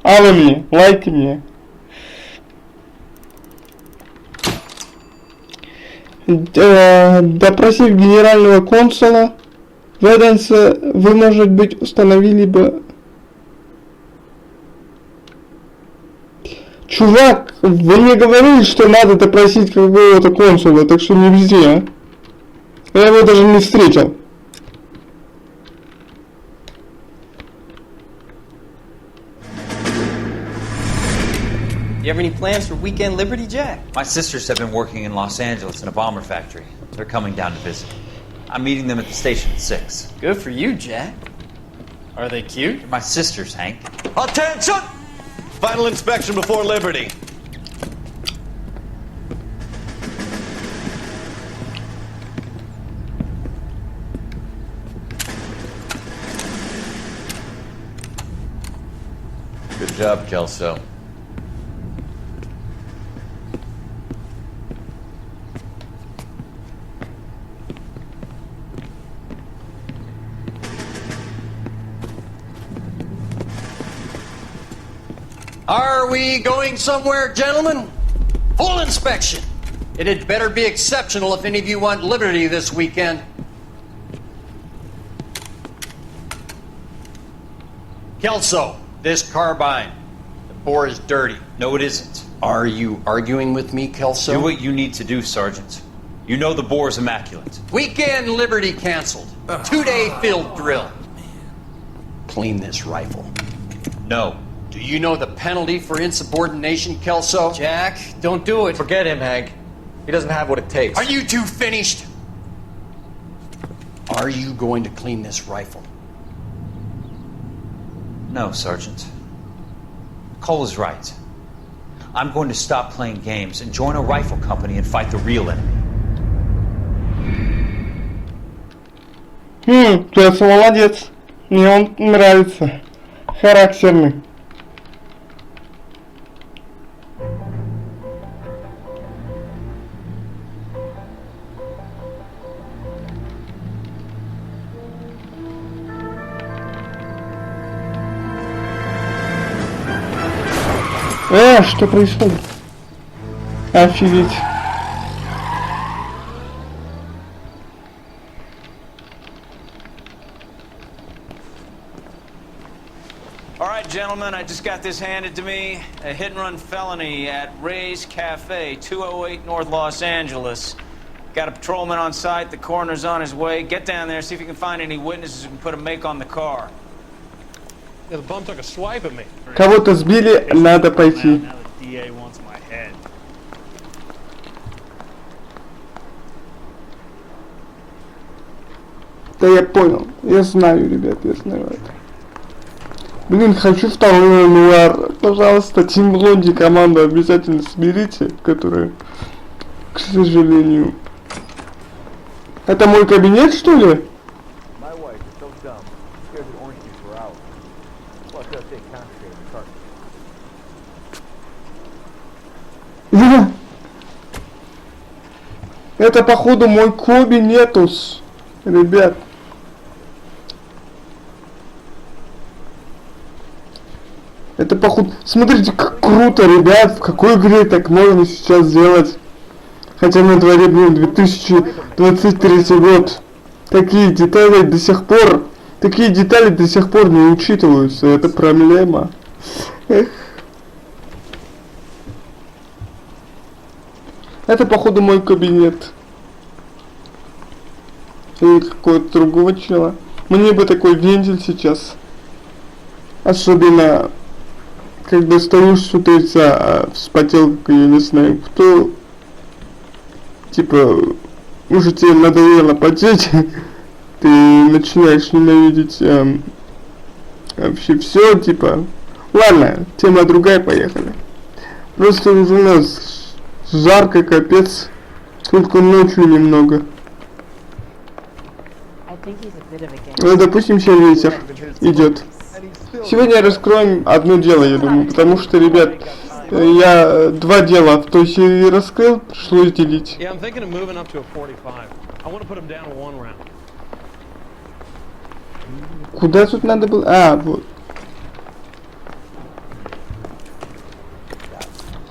А вы мне, лайки мне. Допросив генерального консула Веденса, вы, может быть, установили бы... Чувак, вы мне говорили, что надо допросить какого-то консула, так что не везде. Я его даже не встретил. You have any plans for weekend Liberty, Jack? My sisters have been working in Los Angeles in a bomber factory. They're coming down to visit. I'm meeting them at the station at 6. Good for you, Jack. Are they cute? They're my sisters, Hank. Attention! Final inspection before Liberty. Good job, Kelso. Are we going somewhere, gentlemen? Full inspection. It had better be exceptional if any of you want Liberty this weekend. Kelso, this carbine. The bore is dirty. No, it isn't. Are you arguing with me, Kelso? Do what you need to do, Sergeant. You know the bore is immaculate. Weekend Liberty canceled. 2-day field drill. Clean this rifle. No. Do you know the penalty for insubordination, Kelso? Jack, don't do it. Forget him, Hank. He doesn't have what it takes. Are you two finished? Are you going to clean this rifle? No, Sergeant. Cole is right. I'm going to stop playing games and join a rifle company and fight the real enemy. Пес молодец. Мне он нравится. Характерный. Что происходит? Офигеть. All right, gentlemen, I just got this handed to me. A hit-and-run felony at Ray's Cafe, 208 North Los Angeles. Got a patrolman on site. The coroner's on his way. Get down there, see if you can find any witnesses who can put a make on the car. Yeah, the bum took a swipe at me. Кого-то сбили, надо пойти. Да я понял. Я знаю, ребят, я знаю это. Блин, хочу второй Noire. Пожалуйста, Тим Блонди команду обязательно соберите, которая, к сожалению... Это мой кабинет, что ли? Это походу мой кабинетус, ребят. Это походу... Смотрите, как круто, ребят, в какой игре так можно сейчас сделать. Хотя на дворе, блин, 2023 год. Такие детали до сих пор не учитываются. Это проблема. Эх. Это походу мой кабинет. Или какого-то другого чела. Мне бы такой вентиль сейчас. Особенно, когда стою что-то вспотел, я не знаю кто. Типа, уже тебе надоело потеть. Ты начинаешь ненавидеть вообще все, типа. Ладно, тема другая, поехали. Просто уже у нас жарко, капец. Только ночью немного. Ну, допустим, сейчас ветер идет. Сегодня раскроем одно дело, я думаю, потому что, ребят, я два дела в той серии раскрыл, пришлось делить. Куда тут надо было? А, вот.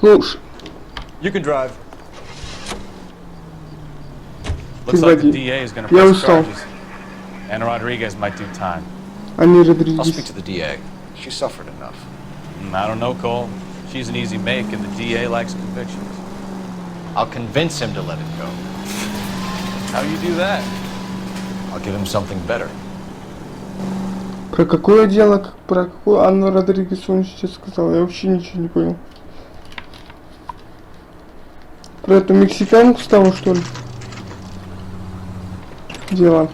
Ну, You can drive. Looks like the води. DA is going to Я press устал. charges. And Rodriguez might do time. Они I'll speak Родригес. to the DA. She suffered enough. I don't know, Cole. She's an easy make, and the DA likes convictions. I'll convince him to let it go. How you do that? I'll give him something better. Про какое дело, про какую Анну Родригес он сейчас сказал? Я вообще ничего не понял. Про эту мексиканку стало, что ли? Дело.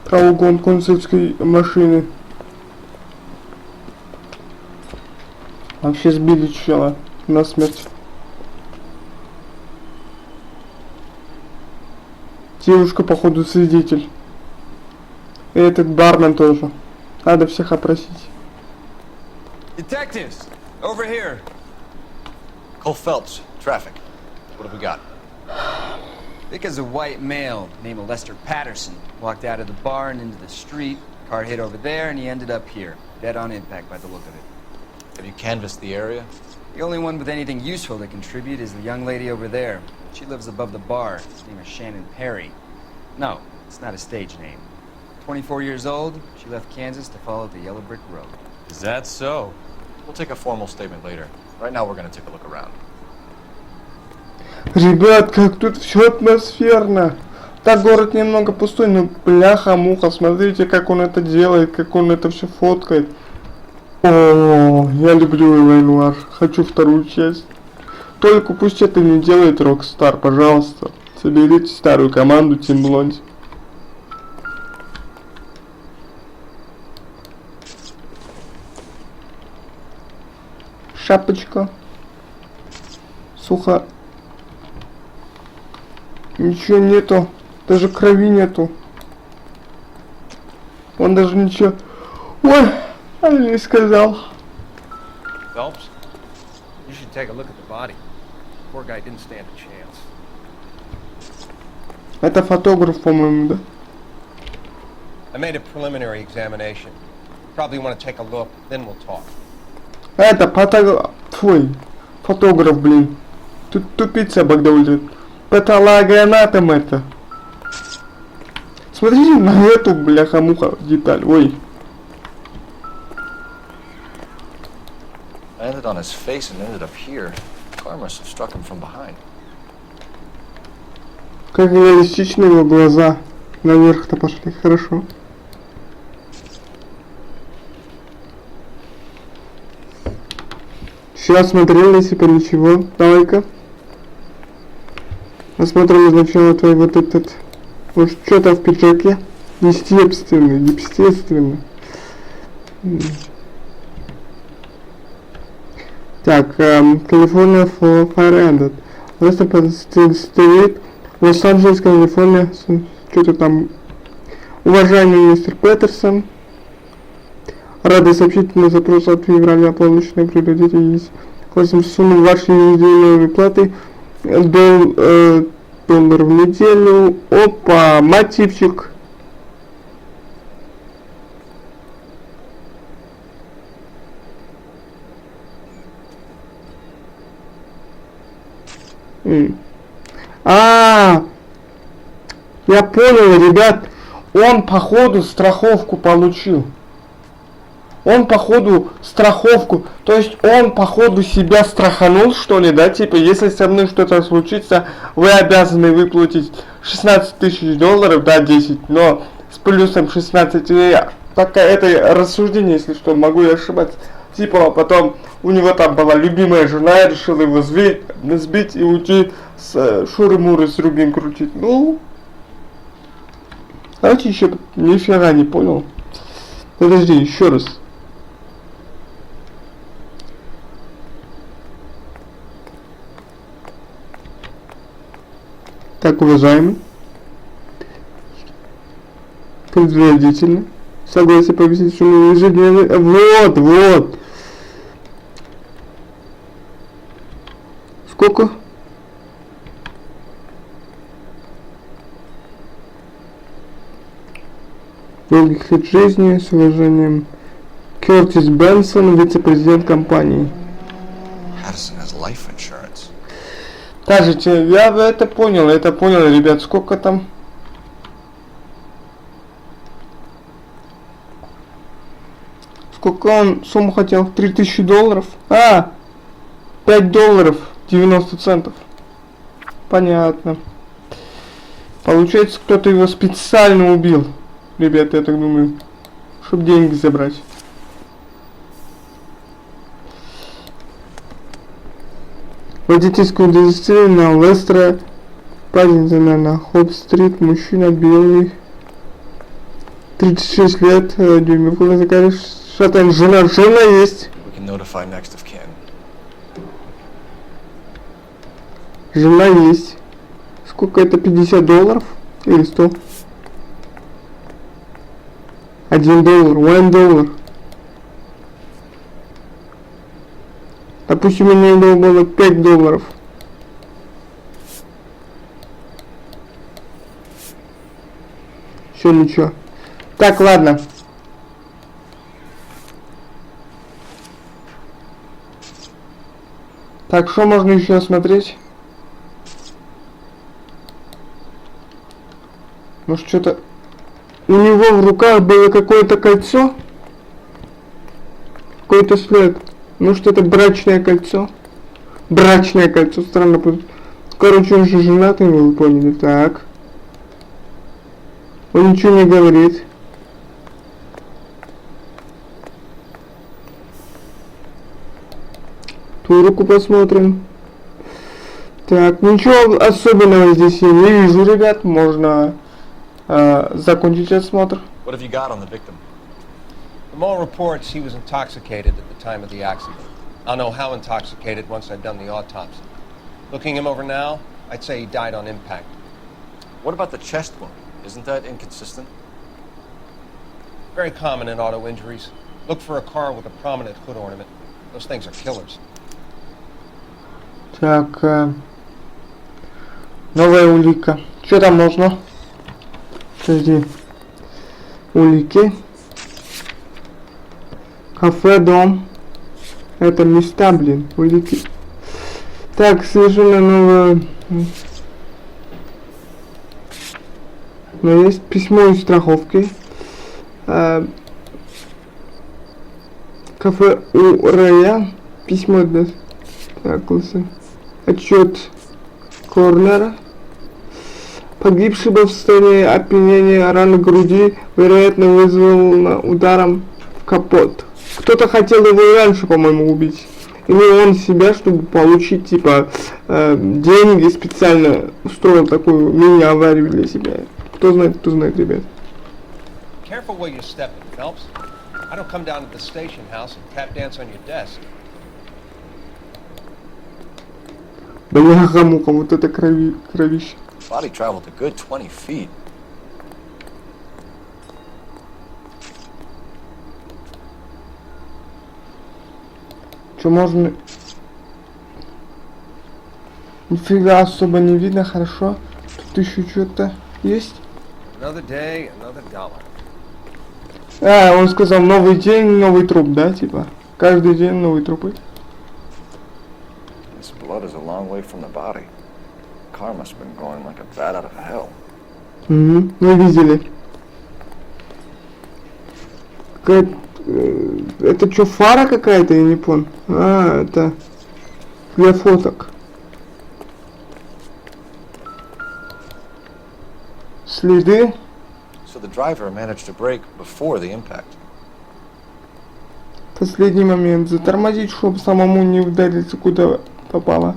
Про угон консульской машины. Вообще сбили чела насмерть. Девушка, походу, свидетель. И этот бармен тоже. Надо всех опросить. Detectives, over here. Cole Phelps, traffic. What have we got? Because a white male named Lester Patterson walked out of the bar and into the street. Car hit over there, and he ended up here, dead on impact by the look of it. Have you canvassed the area? The only one with anything useful to contribute is the young lady over there. She lives above the bar. Her name is Shannon Perry. No, it's not a stage name. 24 years old, she left Kansas to follow the yellow brick road. Is that so? We'll take a formal statement later. Right now, we're going to take a look around. Ребят, как тут все атмосферно. Так, город немного пустой, но бляха-муха, смотрите, как он это делает, как он это все фоткает. О, я люблю Noire. Хочу вторую часть. Только пусть это не делает Rockstar, пожалуйста. Соберите старую команду Team Blonde. Шапочка. Сухо. Ничего нету. Даже крови нету. Он даже ничего... Ой, он не сказал. Phelps, you should take a look at the body. Poor guy didn't stand a chance. Это фотограф, по-моему, да? I made a preliminary examination. Probably want to take a look, then we'll talk. Это фотограф, блин. Тут тупица Багдаули. Патологоанатом это. Смотрите на эту, бляха-муха, деталь. Ой. Landed on his face and ended up here. Car must have struck him from behind. Как реалистичны его глаза. Наверх-то пошли, хорошо. Сейчас смотрели, типа ничего. Давай-ка. Посмотрим сначала твой вот этот... Вот что-то в пиджаке. Естественно. Так, Калифорния for Fire Ended. Просто стоит Лос-Анджелес, Калифорния. Что-то там. Уважаемый мистер Петерсон. Рады сообщить на запрос от февраля полночной приоритете есть. Классим сумму вашей ежедневной платы. $1 в неделю. Опа, мотивчик. Я понял, ребят. Он походу страховку получил. Он походу страховку, то есть он походу себя страханул, что ли, да, типа, если со мной что-то случится, вы обязаны выплатить $16 тысяч, да, 10, но с плюсом 16, такая, это рассуждение, если что, могу я ошибаться, типа, потом у него там была любимая жена, я решил его сбить и уйти с шуры-муры с другим крутить, ну, давайте еще, нифига не понял, подожди, еще раз. Так, уважаемый, предварительно, согласие повесить сумму ежедневной, вот, сколько? Долгих лет жизни, с уважением, Кертис Бенсон, вице-президент компании. Addison has life insurance. Скажите, я это понял, ребят, сколько там? Сколько он сумму хотел? $3000? А, $5.90. Понятно. Получается, кто-то его специально убил. Ребята, я так думаю, чтобы деньги забрать. Водительское удостоверение на Лестера Паддингтона на Хоп-стрит. Мужчина белый. 36 лет. Дюймовый закаришь. Шатен. Жена есть. We can notify next of kin. Жена есть. Сколько это? $50 или 100? $1. $1. Допустим, у него было $5. Все, ничего. Так, ладно. Так, что можно еще смотреть? Может, что-то... У него в руках было какое-то кольцо? Какой-то след. Может, это брачное кольцо? Брачное кольцо, странно. Короче, он же женатый, вы поняли. Так. Он ничего не говорит. Ту руку посмотрим. Так, ничего особенного здесь я не вижу, ребят. Можно закончить осмотр. What have you got on the victim? From all reports, he was intoxicated at the time of the accident. I'll know how intoxicated once I've done the autopsy. Looking him over now, I'd say he died on impact. What about the chest wound? Isn't that inconsistent? Very common in auto injuries. Look for a car with a prominent hood ornament. Those things are killers. Так, новая улика. Что там нужно? Подожди. Улики. Кафе, дом. Это места, блин. Улики. Так, совершенно новое. Но есть письмо из страховки. Кафе у Рэя. Письмо для... Так, лысый. Отчет Корнера. Погибший был в состоянии опьянения, раны груди, вероятно, вызвал ударом в капот. Кто-то хотел его и раньше, по-моему, убить. Или он себя, чтобы получить, типа, деньги, специально устроил такую мини-аварию для себя. Кто знает, ребят. Careful where you step in, Phelps. I don't come down to the station house and tap dance on your desk. Бляха-муха, вот это кровище. Body traveled a good 20 feet. Что можно... Нифига особо не видно, хорошо. Тут еще что-то есть. Another day, another dollar. А, он сказал, новый день, новый труп, да, типа? Каждый день новые трупы. This blood is a long way from the body. The car must have been going like a bat out of hell. Угу, мы видели. Это что, фара какая-то, я не понял. А, это для фоток. Следы. So the driver managed to brake before the impact. Последний момент. Затормозить, чтобы самому не удариться, куда попало.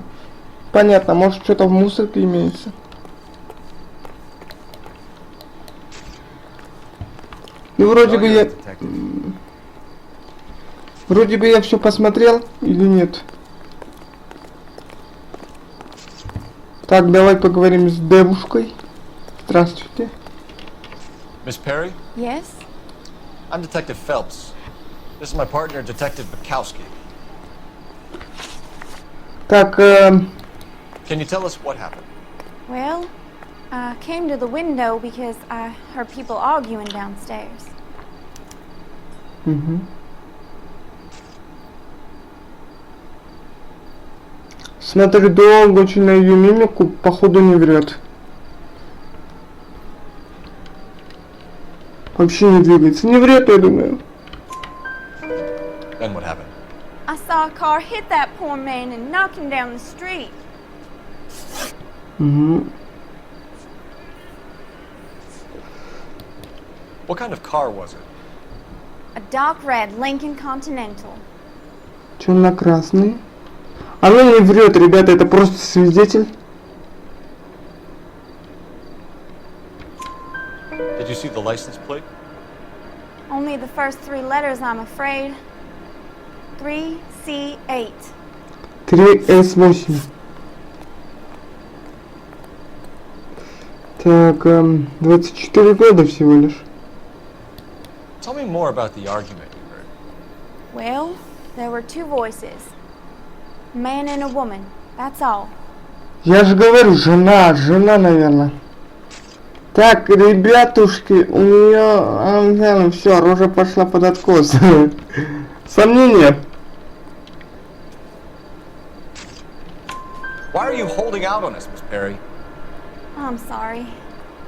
Понятно, может что-то в мусорке имеется. Ну вроде бы я... Вроде бы я все посмотрел или нет. Так, давай поговорим с девушкой. Здравствуйте. Miss Perry? Yes? I'm Detective Phelps. This is my partner, Detective Bukowski. Так, Can you tell us what happened? Well, I came to the window because I heard people arguing downstairs. Смотри, долго очень на ее мимику, походу не врет. Вообще не двигается. Не врет, я думаю. Then what happened? I saw a car hit that poor man and knock him down the street. Угу. What kind of car was it? A dark red Lincoln Continental. Темно-красный. Она не врет, ребята, это просто свидетель. Did you see the license plate? Only the first 3 letters, I'm afraid. 3C8. 3С8. Так, 24 года всего лишь. Tell me more about the argument you heard. Well, there were 2 voices. A man and a woman. That's all. Я же говорю, жена, наверное. Так, ребятушки, у нее, все, рожа пошла под откос. Сомнения. Why are you holding out on us, Miss Perry? I'm sorry.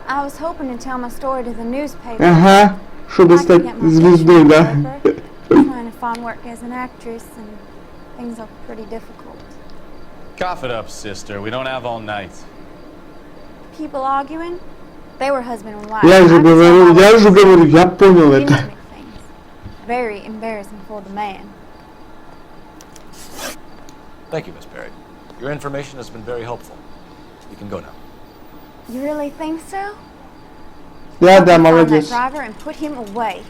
I was hoping to tell my story to the newspaper. Ага, чтобы I could стать get my звездой, picture in the да? paper. Trying to find work as an actress, and things are pretty difficult. Cough it up, sister. We don't have all night. People arguing? They were husband and wife. Я же I could tell by what говорю, я понял это. intimate things. Very embarrassing for the man. Thank you, Miss Perry. Your information has been very helpful. You can go now. You really think so? Да, Help me find that молодец. driver and put him away.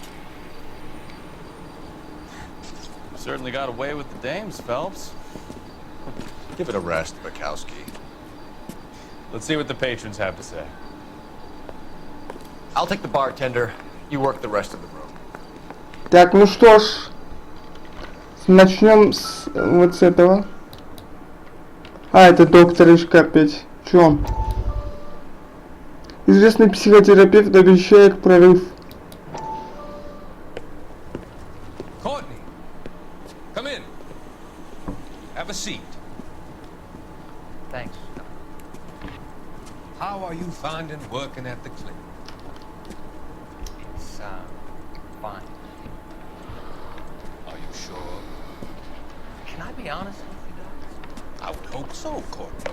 Certainly got away with the dames, Phelps. Give it a rest, Bukowski. Let's see what the patrons have to say. I'll take the bartender. You work the rest of the room. Так, ну что ж, начнем с вот с этого. А, это докторишка опять. Чё? Известный психотерапевт обещает прорыв. Courtney, come in. Have a seat. Thanks. How are you finding working at the clinic? It's, fine. Are you sure? Can I be honest with you, Doc? I would hope so, Courtney.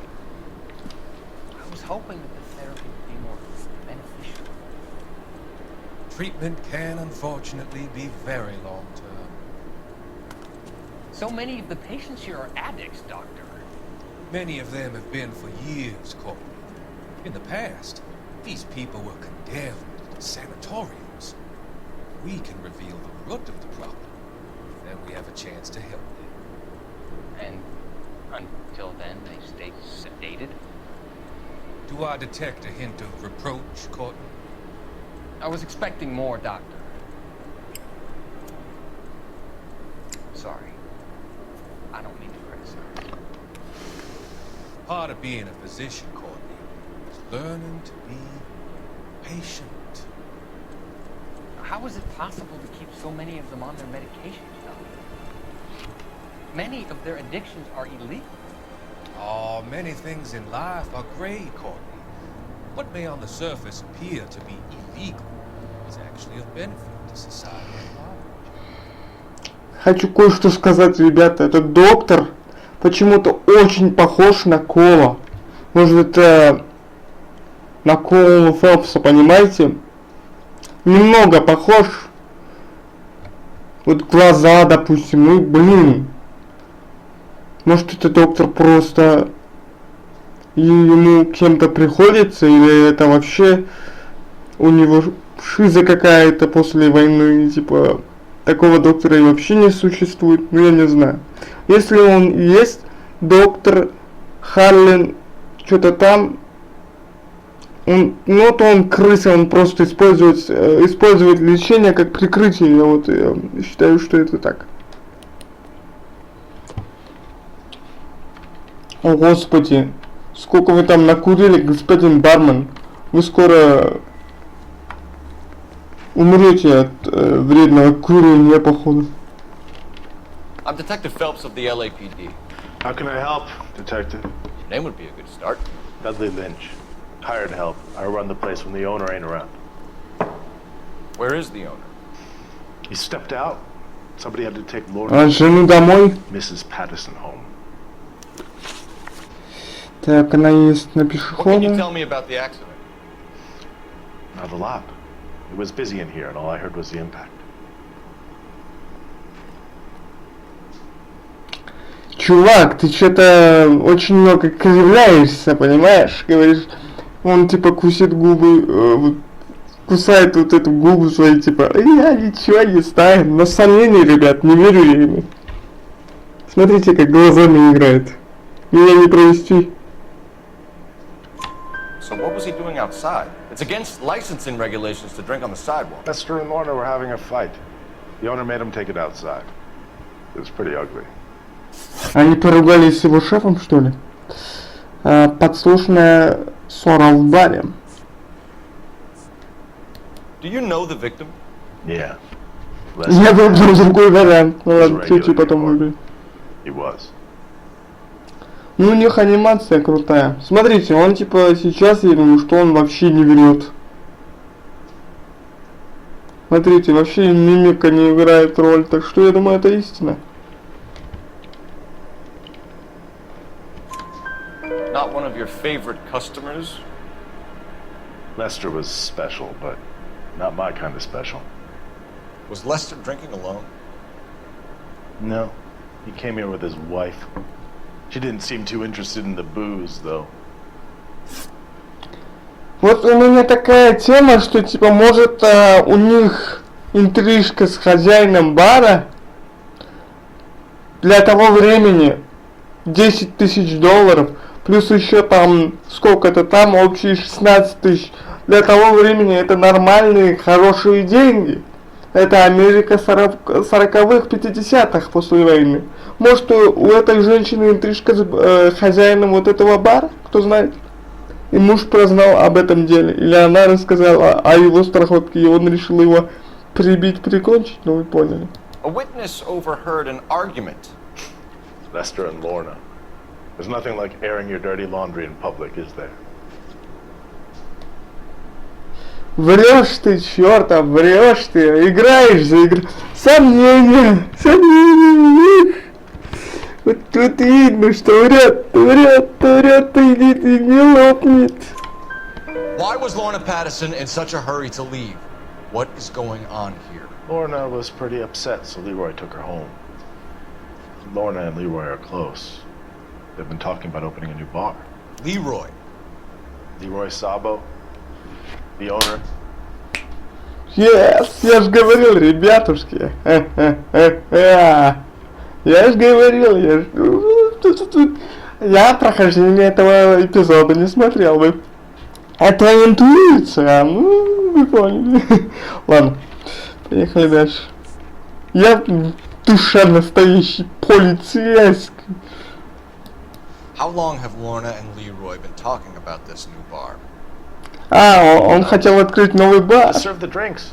I was hoping that the therapy would be more beneficial. Treatment can unfortunately be very long-term. So many of the patients here are addicts, Doctor. Many of them have been for years, Courtney. In the past, these people were condemned to sanatoriums. We can reveal the root of the problem. Then we have a chance to help them. And until then, they stay sedated? Do I detect a hint of reproach, Courtney? I was expecting more, Doctor. Sorry. I don't mean to criticize. Part of being a physician, Courtney, is learning to be patient. How is it possible to keep so many of them on their medications, Doctor? Many of their addictions are illegal. Oh, many things in life are gray, Courtney. What may on the surface appear to be illegal is actually of benefit to society at large. Хочу кое-что сказать, ребята. Этот доктор почему-то очень похож на Кола. Может, это на Колу Фелпса, понимаете? Немного похож. Вот глаза, допустим. Ну, блин. Может, это доктор просто и ему кем-то приходится, или это вообще у него шиза какая-то после войны, типа такого доктора и вообще не существует, ну я не знаю. Если он есть, доктор Харлин, что-то там, он, ну то он крыса, он просто использует лечение как прикрытие, я вот считаю, что это так. О господи, сколько вы там накурили, господин бармен. Вы скоро умрете от вредного курения, походу. I'm Detective Phelps of the LAPD. How can I help, Detective? Your name would be a good start. Dudley Lynch. Hired help. I run the place when the owner ain't around. Where is the owner? He stepped out. Somebody had to take Lord А жену домой. Mrs. Patterson home. Так, она есть на What can you пешеходе. tell me about the accident? Not a lot. It was busy in here, and all I heard was the impact. Чувак, ты что-то очень много кривляешься, понимаешь? Говоришь, он типа кусит губы, вот, кусает вот эту губу свою, типа, я ничего не знаю. На сомнение, ребят, не верю я ему. Смотрите, как глазами играет. Меня не провести. So what was he doing outside? It's against licensing regulations to drink on the sidewalk. Lester and Lorna were having a fight. The owner made him take it outside. It was pretty ugly. Они поругались с его шефом, что ли? Подслушанная ссора в баре. Do you know the victim? Yeah. Я выбрал другой вариант. Ну was a ладно, третий regular потом neighbor. выберу. He was. Ну, у них анимация крутая. Смотрите, он типа сейчас, я думаю, что он вообще не врет. Смотрите, вообще мимика не играет роль, так что я думаю, это истина. Not one of your favorite customers? Lester was special, but not my kind of special. Was Lester drinking alone? No. He came here with his wife. She didn't seem too interested in the booze, though. Вот у меня такая тема, что типа может у них интрижка с хозяином бара для того времени 10 тысяч долларов, плюс еще там сколько-то там, общие 16 тысяч. Для того времени это нормальные, хорошие деньги. Это Америка 40-х, 50-х после войны. Может у этой женщины интрижка с хозяином вот этого бара, кто знает. И муж прознал об этом деле. Или она рассказала о его страховке, и он решил его прибить, прикончить, ну вы поняли. A witness overheard an argument. Lester and Lorna. There's nothing like airing your dirty laundry in public, is there? Врешь ты, чёрта, врешь ты, играешь за игру. Сомнения, сомнения. Вот тут видно, что врет, и не лопнет. Why was Lorna Patterson in such a hurry to leave? What is going on here? Lorna was pretty upset, so Leroy took her home. Lorna and Leroy are close. They've been talking about opening a new bar. Leroy. Leroy Sabo, the owner. Yes, я ж говорил, ребятушки. Я ж говорил, я прохождение этого эпизода не смотрел бы. Это интуиция, ну, вы поняли. Ладно, поехали дальше. Я душа настоящий полицейский. How long have Lorna and Leroy been talking about this new bar? Он хотел открыть новый бар. Serve the drinks.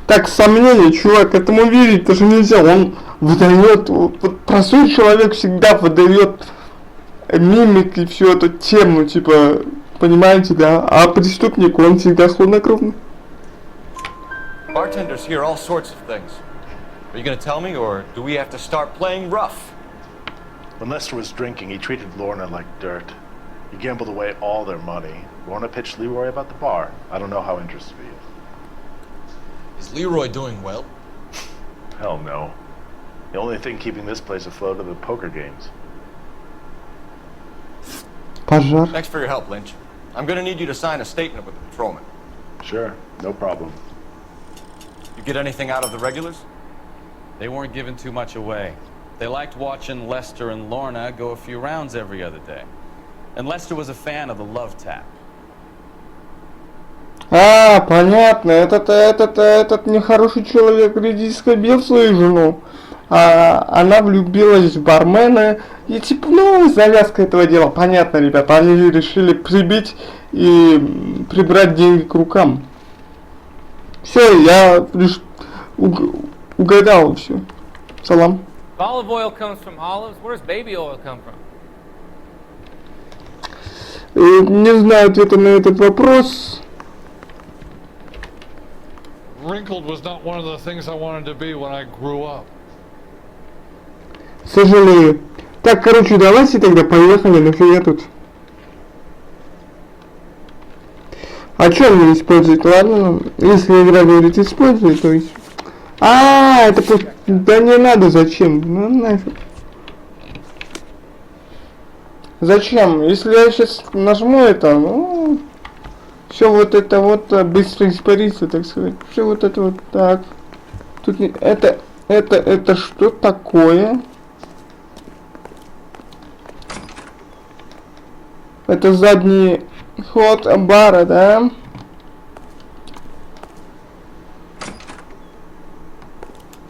Так, сомнение, чувак, этому верить даже нельзя. Он выдает, вот простой человек всегда выдает мимик и всю эту тему, типа, понимаете, да? А преступник, он всегда хладнокровный. Bartenders hear all sorts of things. Are you going to tell me, or do we have to start playing rough? When Lester was drinking, he treated Lorna like dirt. He gambled away all their money. Lorna pitched Leroy about the bar. I don't know how interested he is. Is Leroy doing well? Hell no. The only thing keeping this place afloat are the poker games. Пожар. Thanks for your help, Lynch. I'm going to need you to sign a statement with the patrolman. Sure, no problem. You get anything out of the regulars? They weren't giving too much away. They liked watching Lester and Lorna go a few rounds every other day. And Lester was a fan of the love tap. Понятно, этот нехороший человек редиска бил свою жену. Она влюбилась в бармена. И типа, ну, завязка этого дела. Понятно, ребята, они решили прибить и прибрать деньги к рукам. Все, я угадал все. Салам. olive oil comes from olives, where does baby oil come from? Не знаю ответа на этот вопрос. Wrinkled was not one of the things I wanted to be when I grew up. Сожалею. Так, короче, давайте тогда поехали, нафига тут. А что мне использовать? Ладно, если игра говорит использовать, то есть... это просто... Да не надо, зачем? Ну нафиг. Зачем? Если я сейчас нажму это, ну... Все вот это вот быстро испарится, так сказать. Все вот это вот так. Тут не... Это что такое? Это задний ход бара, да?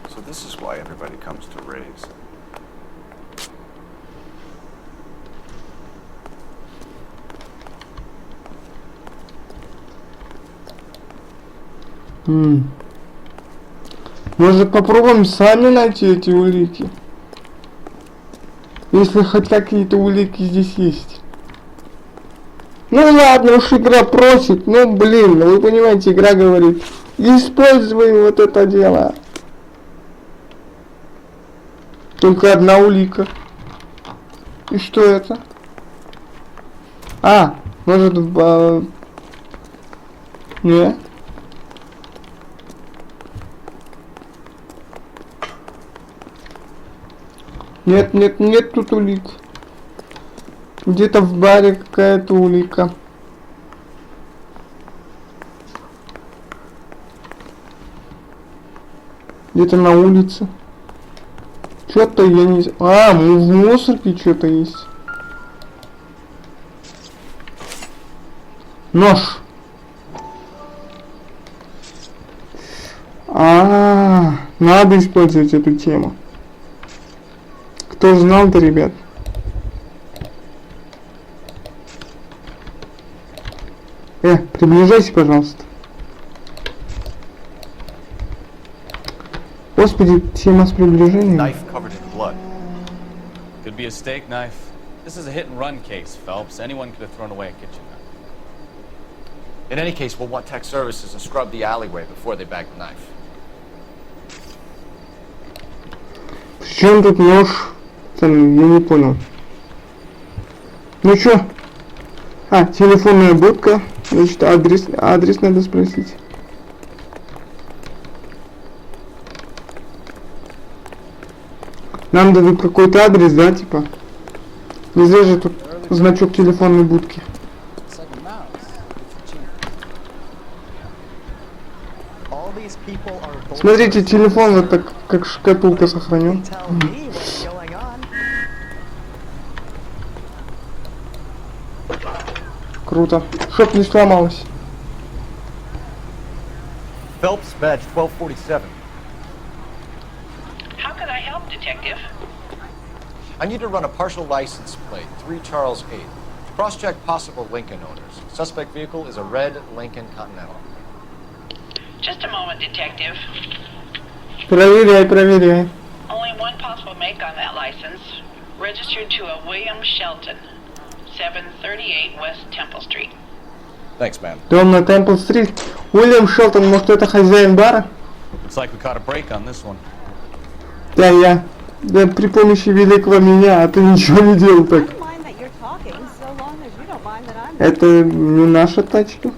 So this is why everybody comes to Ray's. Может попробуем сами найти эти улики? Если хоть какие-то улики здесь есть. Ну ладно, уж игра просит, ну блин, вы понимаете, игра говорит, используй вот это дело. Только одна улика. И что это? Может не. Нет тут улик. Где-то в баре какая-то улика. Где-то на улице. Что-то я не... в мусорке что-то есть. Нож. Надо использовать эту тему. Кто знал-то, ребят? Приближайся, пожалуйста. Господи, тема с приближением. Knife covered in blood. Could be a steak knife. This is a hit and run case, Phelps. Anyone could have thrown away a kitchen knife. In any case, we'll want tech services to scrub the alleyway before they bag the knife. В чем тут нож? Я не понял. Ну чё? Телефонная будка. Значит, адрес надо спросить. Нам дадут какой-то адрес, да, типа? Не зря же тут значок телефонной будки. Смотрите, телефон вот так, как шкатулка сохранен. Круто. Чтоб не сломалось. Phelps, badge 1247. How can I help, Detective? I need to run a partial license plate, 3 Charles 8. Cross-check possible Lincoln owners. Suspect vehicle is a red Lincoln Continental. Just a moment, Detective. Проверяй. Only one possible make on that license. Registered to a William Shelton, 738 West Temple Street. Thanks, man. Дом на Темпл-стрит. Уильям Шелтон, может это хозяин бара? Looks like we caught a break on this one. Да, при помощи великого меня, а ты ничего не делал так. Это не наша тачка.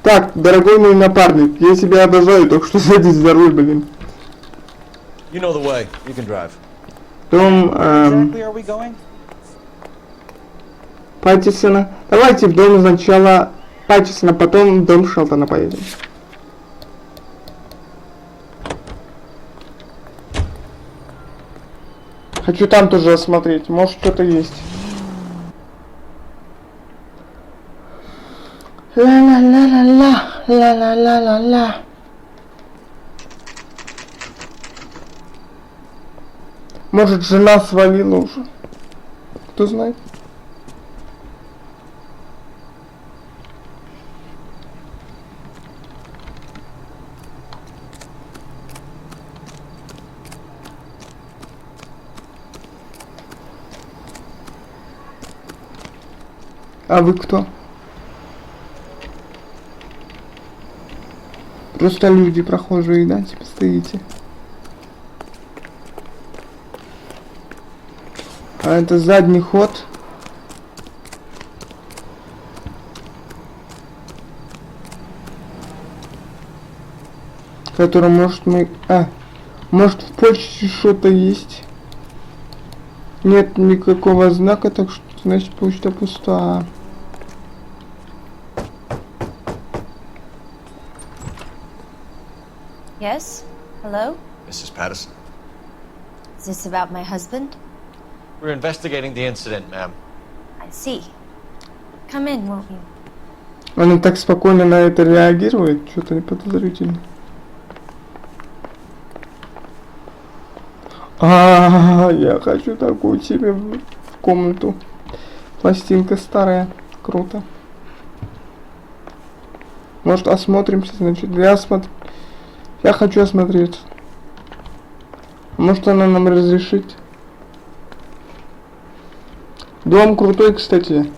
Так, дорогой мой напарник, я тебя обожаю, так что садись за руль, блин. You know the way. You can drive. Дом, Exactly are we going? Паттисона. Давайте в дом сначала Паттисона, потом в дом Шелтона поедем. Хочу там тоже осмотреть, может что-то есть. Ла-ла-ла-ла-ла, ла-ла-ла-ла-ла. Может, жена свалила уже. Кто знает? А вы кто? Просто люди прохожие, да, типа стоите. А это задний ход. Который может мы... может в почте что-то есть. Нет никакого знака, так что значит почта пуста. Yes? Hello? Mrs. Patterson. Is this about my husband? We're investigating the incident, ma'am. I see. Come in, won't you? Она так спокойно на это реагирует, что-то не подозрительно. Я хочу такую себе в комнату. Пластинка старая, круто. Может, осмотримся, значит, я хочу осмотреться. Может, она нам разрешит. Дом крутой, кстати.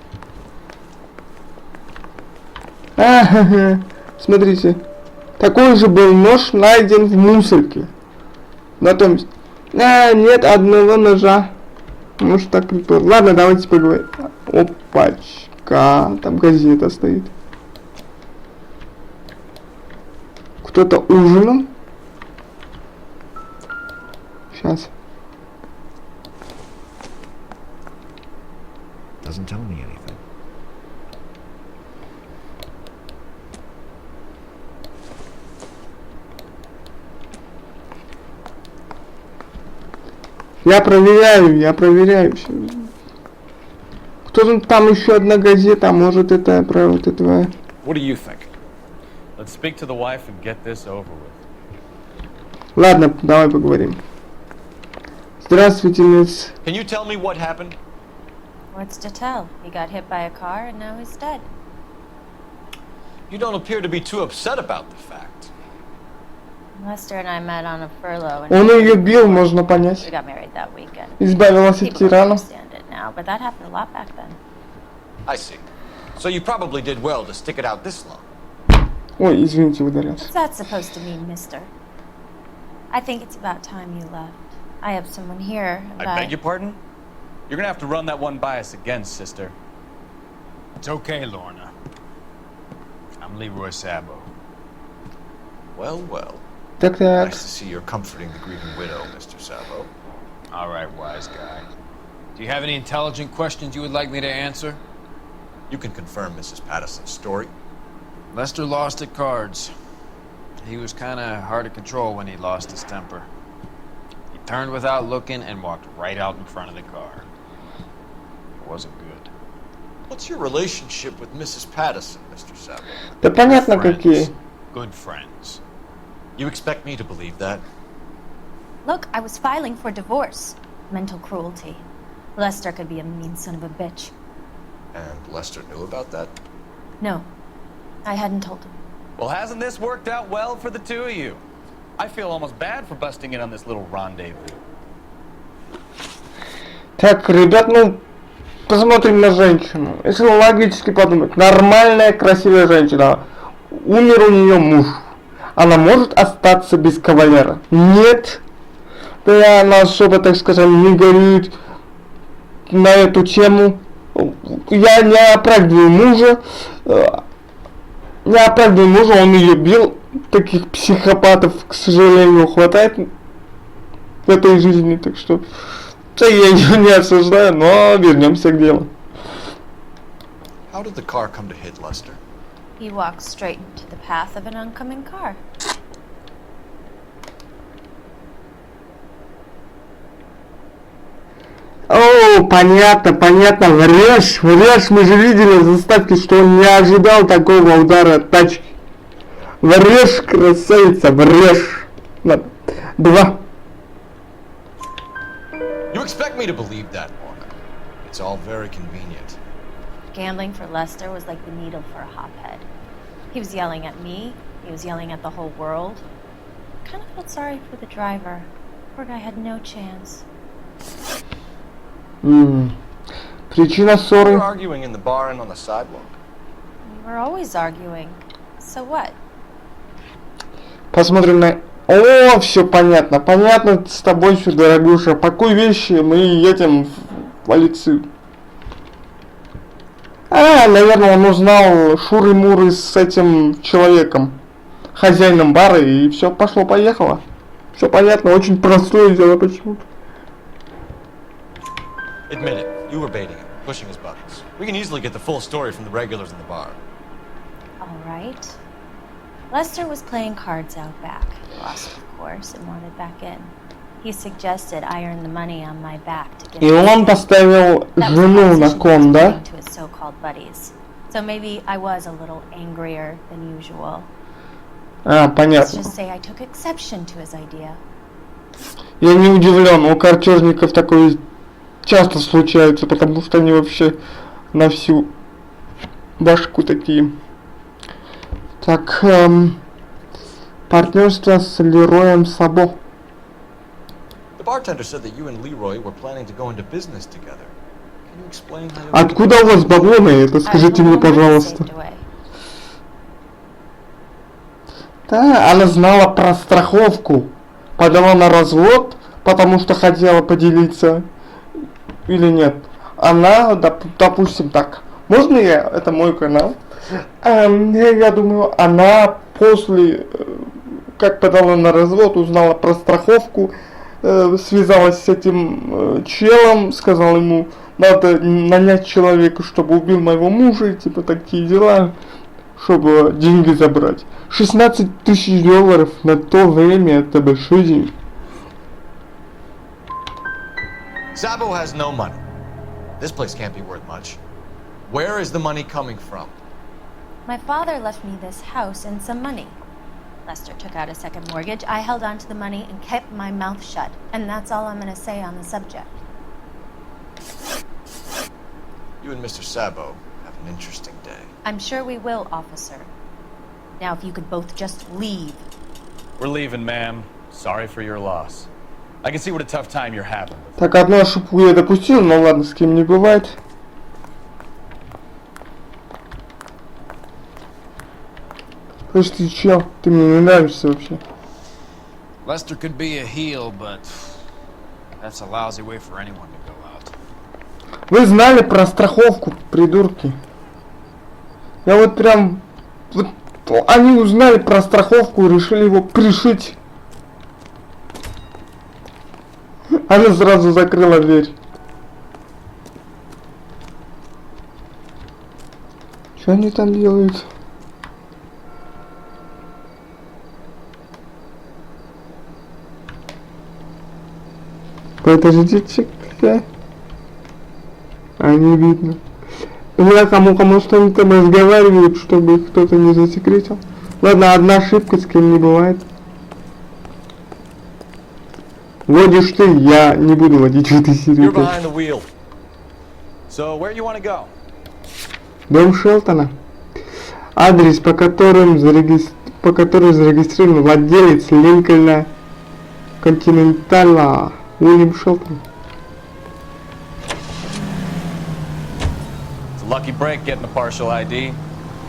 Смотрите. Такой же был нож найден в мусорке. На том месте. Нет одного ножа. Может, так предположим. Ладно, давайте поговорим. Опачка. Там газета стоит. Кто-то ужинал. Сейчас. Doesn't tell me anything. Я проверяю все. Кто там еще одна газета, может это про вот этого. What do you think? Let's speak to the wife and get this over with. Ладно, давай поговорим. Здравствуйте, мисс. Can you tell me what happened? What's to tell? He got hit by a car and now he's dead. You don't appear to be too upset about the fact. Lester and I met on a furlough. Он ее бил, можно понять. We got married that weekend. Избавилась от People тирана. understand it now, but that happened a lot back then. I see. So you probably did well to stick it out this long. Ой, извините, ударился. What's that supposed to mean, mister? I think it's about time you left. I have someone here, and I beg your pardon? You're gonna have to run that one by us again, sister. It's okay, Lorna. I'm Leroy Sabo. Well, well. Так. Nice to see you're comforting the grieving widow, Mr. Sabo. All right, wise guy. Do you have any intelligent questions you would like me to answer? You can confirm Mrs. Patterson's story. Lester lost at cards. He was kind of hard to control when he lost his temper. He turned without looking and walked right out in front of the car. It wasn't good. What's your relationship with Mrs. Patterson, Mr. Sabo? Да понятно какие. Good friends. You expect me to believe that? Look, I was filing for divorce. Mental cruelty. Lester could be a mean son of a bitch. And Lester knew about that? No, I hadn't told him. Well, hasn't this worked out well for the two of you? I feel almost bad for busting in on this little rendezvous. Так, ребят, посмотрим на женщину. Если логически подумать, нормальная, красивая женщина. Умер у нее муж. Она может остаться без кавалера? Нет. Да она особо, так скажем, не горюет на эту тему. Я не оправдываю мужа. Он ее бил. Таких психопатов, к сожалению, хватает в этой жизни. Так что я ее не осуждаю, но вернемся к делу. How did the car come to hit Lester? He walked straight into the path of an oncoming car. О, понятно, врешь, мы же видели в заставке, что он не ожидал такого удара от тачки. Врешь, красавица, врешь. 2. You expect me to believe that, Lorna? It's all very convenient. Gambling for Lester was like the needle for a hophead. He was yelling at me, he was yelling at the whole world. I kind of felt sorry for the driver. Poor guy had no chance. Причина We ссоры. were arguing in the bar and on the sidewalk. We were always arguing. So what? Посмотрим на... О, все понятно. Понятно с тобой все, дорогуша. Пакуй вещи, мы едем в полицию. Наверное, он узнал шуры-муры с этим человеком, хозяином бара, и все пошло-поехало. Все понятно, очень простое дело почему-то. Admit it, you were baiting him, pushing his buttons. We can easily get the full story from the regulars in the bar. All right. Lester was playing cards out back. Lost, of course, and wanted back in. He suggested I earn the money on my back to get. И он поставил жену на кон, да? To his so-called buddies. So maybe I was a little angrier than usual. Let's Понятно. just say I took exception to his idea. Я не удивлен, у картежников такое часто случается, потому что они вообще на всю башку такие. Так, партнерство с Лероем Сабо. The bartender said that you and Leroy were planning to go into business together. Can you explain how you... Откуда у вас бабло на это? Скажите мне, пожалуйста. Да, она знала про страховку. Подала на развод, потому что хотела поделиться. Или нет? Она, допустим, так. Можно я? Это мой канал. Я думаю, она после, как подала на развод, узнала про страховку, связалась с этим челом, сказала ему, надо нанять человека, чтобы убил моего мужа, и типа такие дела, чтобы деньги забрать. 16 тысяч долларов на то время, это большие деньги. Sabo has no money. This place can't be worth much. Where is the money coming from? My father left me this house and some money. Lester took out a second mortgage. I held on to the money and kept my mouth shut. And that's all I'm going to say on the subject. You and Mr. Sabo have an interesting day. I'm sure we will, officer. Now, if you could both just leave. We're leaving, ma'am. Sorry for your loss. I can see what a tough time you're having. Так, одну ошибку я допустил, но ладно, с кем не бывает. Слышь ты, чел, ты мне не нравишься вообще. Lester could be a heel, but that's a lousy way for anyone to go out. Вы знали про страховку, придурки. Я вот прям... Вот, они узнали про страховку и решили его пришить. Она сразу закрыла дверь. Что они там делают? Подождите, какая? Не видно. Я кому что-нибудь там разговаривают, чтобы кто-то не засекретил. Ладно, одна ошибка с кем не бывает. Водишь ты, я не буду водить в этой серии. Дом Шелтона. Адрес, по которому зарегистрирован владелец Линкольна Континентала Уильям Шелтон. It's a lucky break getting a partial ID.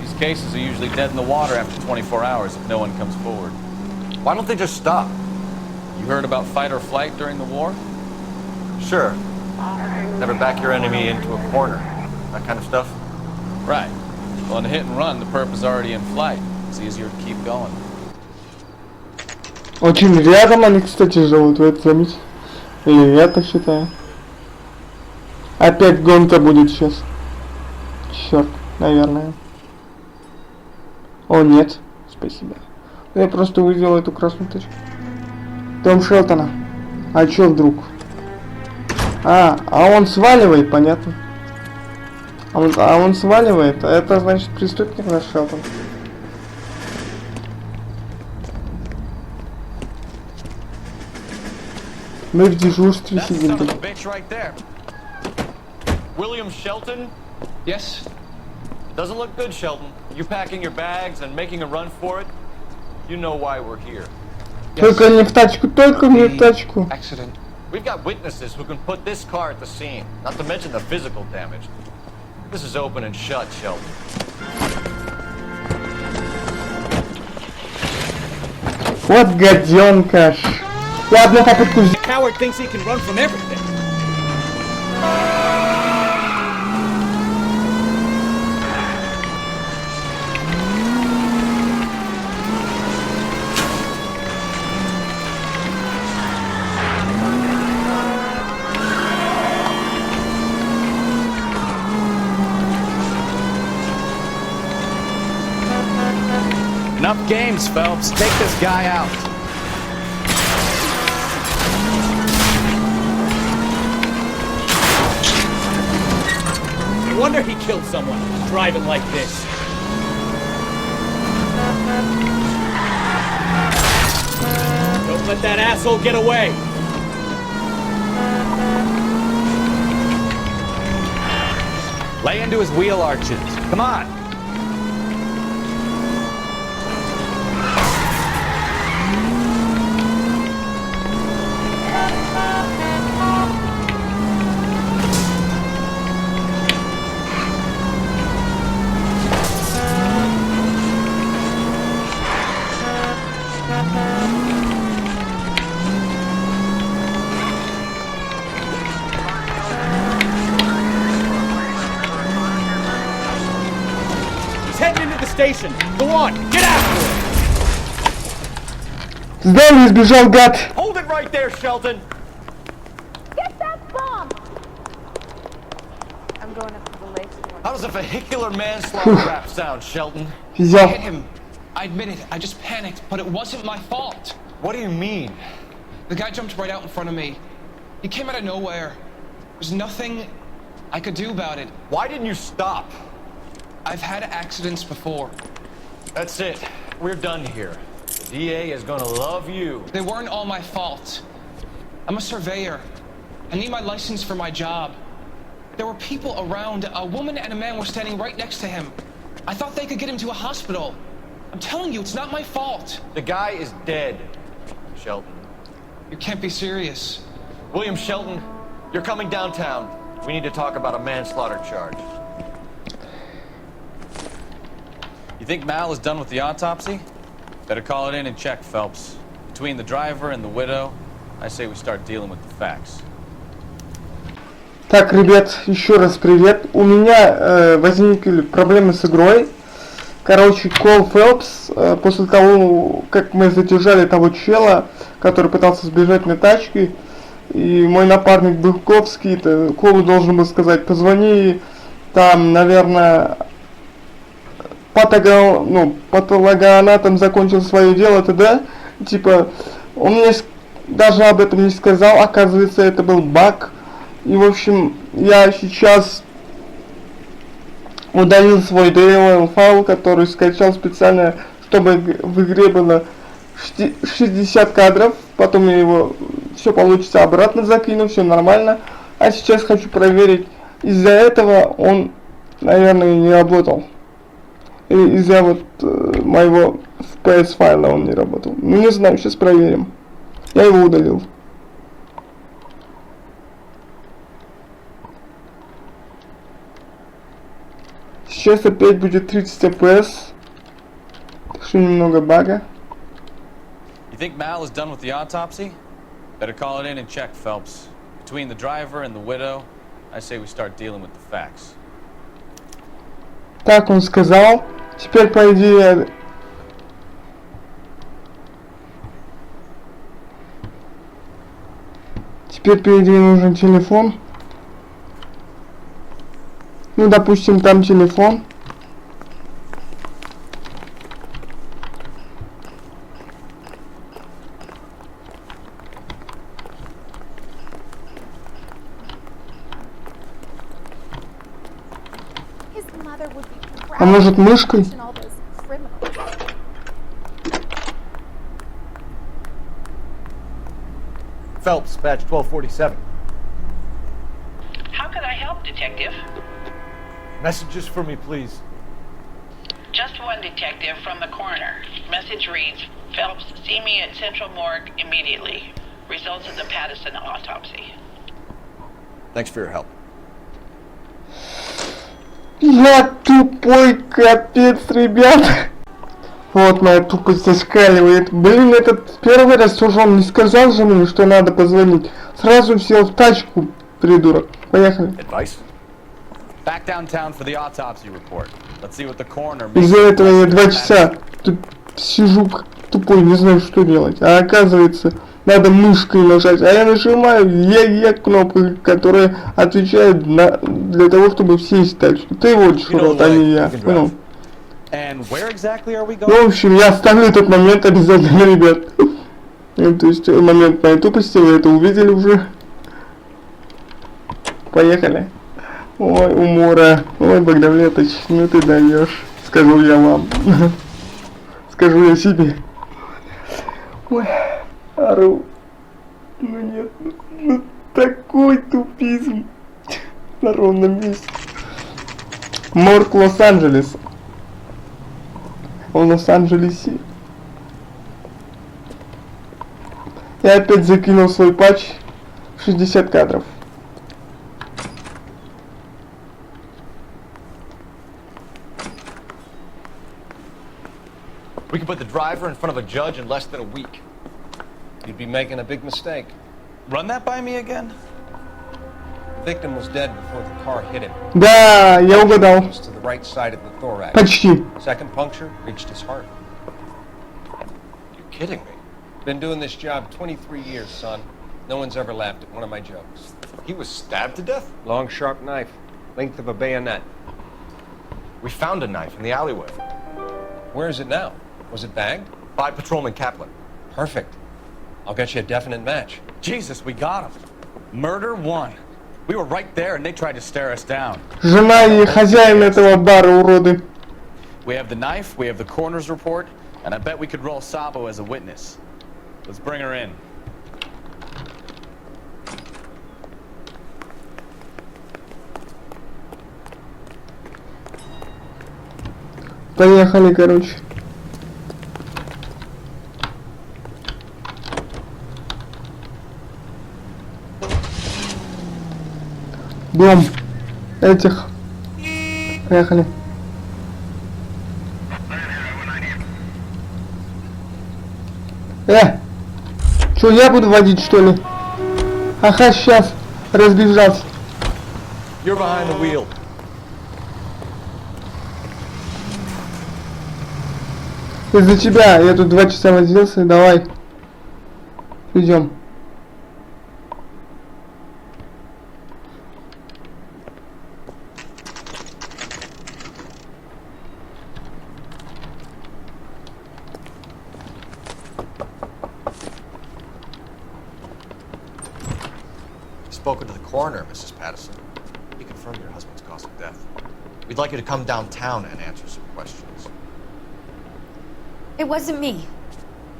These cases are usually dead in the water after 24 hours if no one comes forward. Why don't they just stop? You heard about fight or flight during the war? Sure. Never back your enemy into a corner. That kind of stuff? Right. Well, in a hit and run, the perp is already in flight. It's easier to keep going. Очень рядом они, кстати, живут, вы это заметили? Или я так считаю. Опять гонка будет сейчас. Черт, наверное. О, нет. Спасибо. Я просто увидел эту красную точку. Дом Шелтона. А чё вдруг? А он сваливает, понятно. А он сваливает, а это значит преступник наш Шелтон. Мы в дежурстве сидим. William Shelton? Yes? It doesn't look good, Shelton. You packing your bags and making a run for it? You know why we're here. Только не в тачку, только не в тачку. Accident. We've got witnesses who can put this car at the scene, not to mention the physical damage. This is open and shut, Sheldon. Вот гаденка. Я одну попытку взял. Coward thinks he can run from everything. Enough games, Phelps. Take this guy out. No wonder he killed someone driving like this. Don't let that asshole get away. Lay into his wheel arches. Come on. Station. Go on, get after it. Здорово, избежал, гад. Hold it right there, Sheldon. Get that bomb. I'm going up to the lake. How does a vehicular manslaughter rap sound, Sheldon? I hit him. I admit it. I just panicked, but it wasn't my fault. What do you mean? The guy jumped right out in front of me. He came out of nowhere. There's nothing I could do about it. Why didn't you stop? I've had accidents before. That's it. We're done here. The DA is gonna love you. They weren't all my fault. I'm a surveyor. I need my license for my job. There were people around. A woman and a man were standing right next to him. I thought they could get him to a hospital. I'm telling you, it's not my fault. The guy is dead, Sheldon. You can't be serious. William Shelton, you're coming downtown. We need to talk about a manslaughter charge. You think Mal is done with the autopsy? Better call it in and check, Phelps. Between the driver and the widow, I say we start dealing with the facts. Так, ребят, еще раз привет. У меня возникли проблемы с игрой. Короче, Кол Фелпс, после того, как мы задержали того чела, который пытался сбежать на тачке, и мой напарник Быхковский, Колу должен был сказать, позвони, там, наверное, патологоанатом закончил свое дело, т.д. Типа, он мне даже об этом не сказал, оказывается, это был баг. И, в общем, я сейчас удалил свой DLL файл, который скачал специально, чтобы в игре было 60 кадров. Потом я его все получится обратно закину, все нормально. А сейчас хочу проверить, из-за этого он, наверное, не работал. Или из-за вот моего FPS файла он не работал. Ну не знаю, сейчас проверим. Я его удалил. Сейчас опять будет 30 FPS. Так что немного бага. You think Mal is done with the autopsy? Better call it in and check, Phelps. Between the driver and the widow, I say we start dealing with the facts. Так он сказал. Теперь, по идее, нужен телефон. Ну, допустим, там телефон. А может, мышкой? Phelps, badge 1247. How can I help, Detective? Messages for me, please. Just one detective from the coroner. Message reads, Phelps, see me at Central Morgue immediately. Results of the Patterson autopsy. Thanks for your help. Я тупой капец, ребят. Вот моя тупость зашкаливает. Блин, этот первый раз тоже он не сказал же мне, что надо позвонить. Сразу сел в тачку, придурок. Поехали. Back downtown for the autopsy report. Let's see what the coroner. Из-за этого я 2 часа тут сижу как тупой, не знаю, что делать. А оказывается, надо мышкой нажать. А я нажимаю Е кнопку, которая отвечает для того, чтобы сесть в тачку. Ты водишь, рот, а не я. Понял? Ну, в общем, я оставлю этот момент обязательно, ребят. То есть момент моей тупости, вы это увидели уже. Поехали. Ой, умора. Ой, Богдавлетович, ну ты даешь. Скажу я вам. Скажу я себе. Ой, ору. Ну нет, ну такой тупизм. На ровном месте. Морг Лос-Анджелес. В Лос-Анджелесе. Я опять закинул свой патч в 60 кадров. We could put the driver in front of a judge in less than a week. You'd be making a big mistake. Run that by me again? The victim was dead before the car hit him. Да, я угадал. To the right side of the thorax. Почти. Second puncture reached his heart. You're kidding me. Been doing this job 23 years, son. No one's ever laughed at one of my jokes. He was stabbed to death? Long, sharp knife, length of a bayonet. We found a knife in the alleyway. Where is it now? Was it bagged? By Patrolman Kaplan. Perfect. I'll get you a definite match. Jesus, we got him. Murder one. We were right there and they tried to stare us down. Жена и хозяин этого бара, уроды. We have the knife, we have the coroner's report, and I bet we could roll Sabo as a witness. Let's bring her in. Поехали, короче. Дом этих. Поехали. Чё, я буду водить, что ли? Ага, сейчас. Разбежался. You're behind the wheel. Из-за тебя. Я тут 2 часа возился. Давай. Идем. Spoken to the coroner, Mrs. Patterson. He confirmed your husband's cause of death. We'd like you to come downtown and answer some questions. It wasn't me.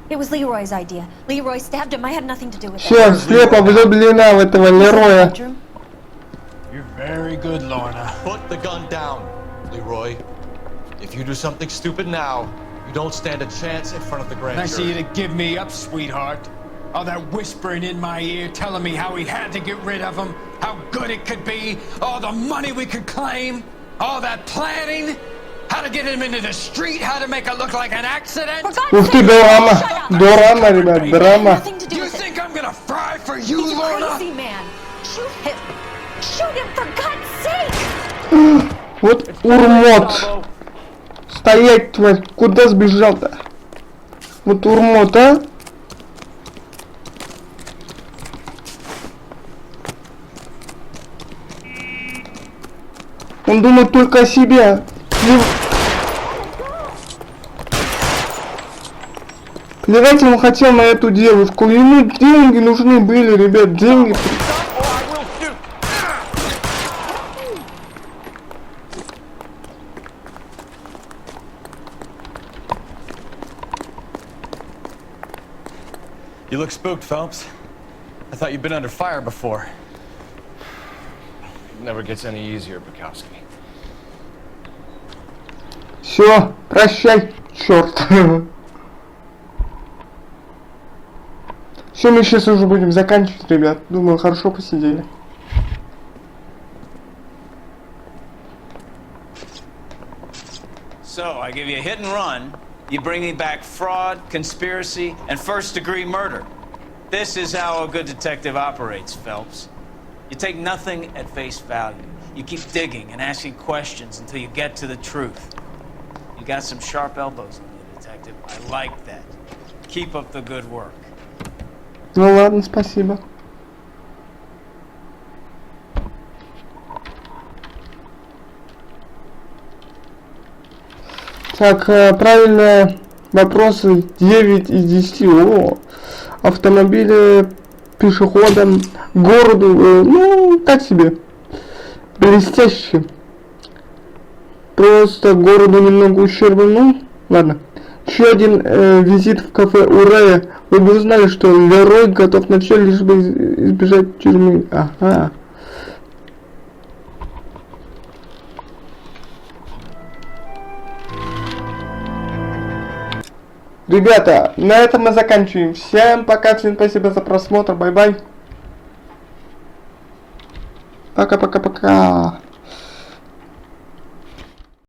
It was Leroy's idea. Leroy stabbed him. I had nothing to do with it. Все, слепо влюблена в этого Лероя. You're very good, Lorna. Put the gun down, Leroy. If you do something stupid now, you don't stand a chance in front of the grand jury. Nice of you to give me up, sweetheart. All that whispering in my ear telling me how we had to get rid of him, how good it could be, all the money we could claim, all that planning, how to get him into the street, how to make it look like an accident. Ух ты, драма. Драма, ребят, драма. You think I'm gonna fry for you, He's a Lorna? crazy man. Shoot him. Shoot him for God's sake. Вот урмот. Стоять, тварь. Куда сбежал-то? Вот урмот, а? Он думает только о себе. Плевать он хотел на эту девушку. Ему деньги нужны были, ребят, деньги. You look spooked, Phelps. I thought you'd been under fire before. It never gets any easier, Bukowski. Все, прощай, черт. Все, мы сейчас уже будем заканчивать, ребят. Думаю, хорошо посидели. So, I give you a hit and run, you bring me back fraud, conspiracy, and first-degree murder. This is how a good detective operates, Phelps. You take nothing at face value. You keep digging and asking questions until you get to the truth. You got some sharp elbows on you, detective. I like that. Keep up the good work. Ну ладно, спасибо. Так, правильно, вопросы 9 из 10. О, автомобили, пешеходам, городу, ну, так себе. Блестяще. Просто городу немного ущербно, ну, ладно. Еще один визит в кафе Урая. Вы бы узнали, что Лерой готов на все, лишь бы избежать тюрьмы. Ага. Ребята, на этом мы заканчиваем. Всем пока, всем спасибо за просмотр. Бай-бай. Пока-пока-пока.